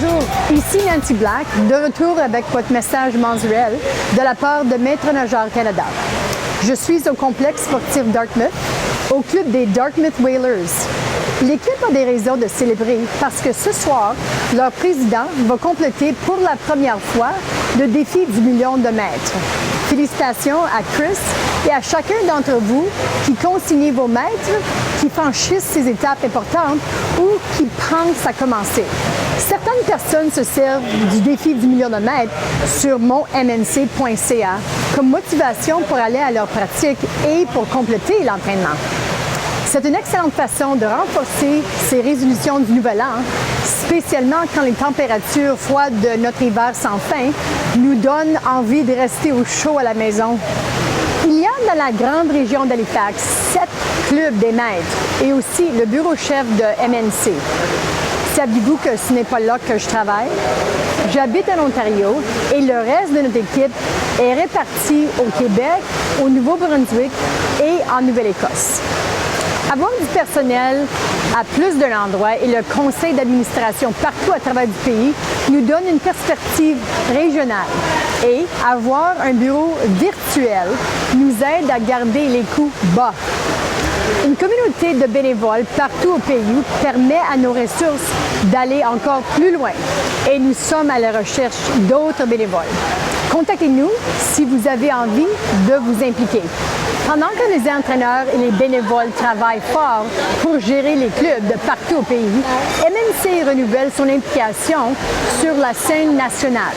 Bonjour, ici Nancy Black, de retour avec votre message mensuel de la part de Maître Nageur Canada. Je suis au complexe sportif Dartmouth, au club des Dartmouth Whalers. L'équipe a des raisons de célébrer parce que ce soir, leur président va compléter pour la première fois le défi du million de mètres. Félicitations à Chris et à chacun d'entre vous qui consignez vos mètres, qui franchissent ces étapes importantes ou qui pensent à commencer. Certaines personnes se servent du défi du million de mètres sur monmnc.ca comme motivation pour aller à leur pratique et pour compléter l'entraînement. C'est une excellente façon de renforcer ces résolutions du nouvel an, spécialement quand les températures froides de notre hiver sans fin nous donnent envie de rester au chaud à la maison. Il y a dans la grande région d'Halifax 7 clubs des maîtres et aussi le bureau-chef de MNC. Saviez-vous que ce n'est pas là que je travaille? J'habite en Ontario et le reste de notre équipe est réparti au Québec, au Nouveau-Brunswick et en Nouvelle-Écosse. Avoir du personnel à plus d'un endroit et le conseil d'administration partout à travers du pays nous donne une perspective régionale. Et avoir un bureau virtuel nous aide à garder les coûts bas. Une communauté de bénévoles partout au pays permet à nos ressources d'aller encore plus loin et nous sommes à la recherche d'autres bénévoles. Contactez-nous si vous avez envie de vous impliquer. Pendant que les entraîneurs et les bénévoles travaillent fort pour gérer les clubs de partout au pays, MNC renouvelle son implication sur la scène nationale.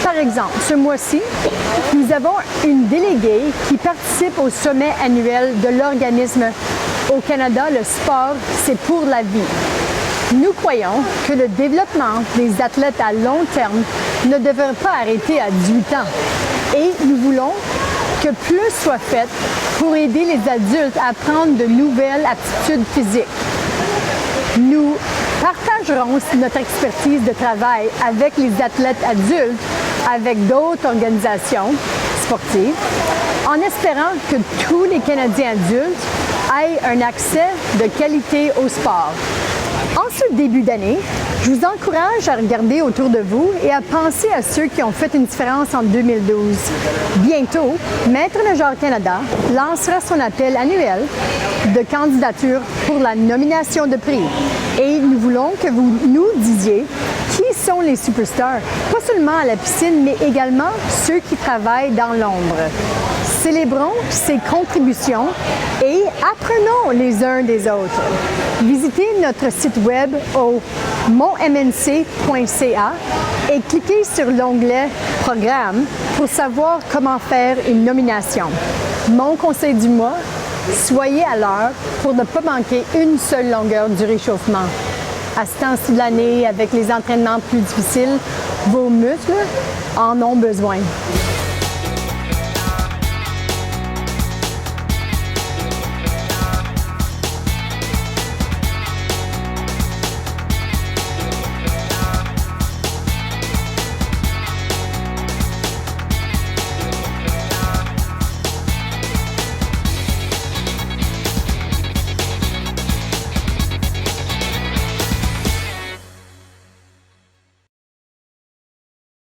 Par exemple, ce mois-ci, nous avons une déléguée qui participe au sommet annuel de l'organisme au Canada, le sport, c'est pour la vie. Nous croyons que le développement des athlètes à long terme ne devrait pas arrêter à 18 ans. Et nous voulons que plus soit fait pour aider les adultes à prendre de nouvelles aptitudes physiques. Nous partagerons notre expertise de travail avec les athlètes adultes, avec d'autres organisations sportives, en espérant que tous les Canadiens adultes aient un accès de qualité au sport. En ce début d'année, je vous encourage à regarder autour de vous et à penser à ceux qui ont fait une différence en 2012. Bientôt, Maître Nageur Canada lancera son appel annuel de candidature pour la nomination de prix. Et nous voulons que vous nous disiez qui sont les superstars, pas seulement à la piscine, mais également ceux qui travaillent dans l'ombre. Célébrons ces contributions et apprenons les uns des autres. Visitez notre site web au monmnc.ca et cliquez sur l'onglet « Programme » pour savoir comment faire une nomination. Mon conseil du mois, soyez à l'heure pour ne pas manquer une seule longueur du réchauffement. À ce temps-ci de l'année, avec les entraînements plus difficiles, vos muscles en ont besoin.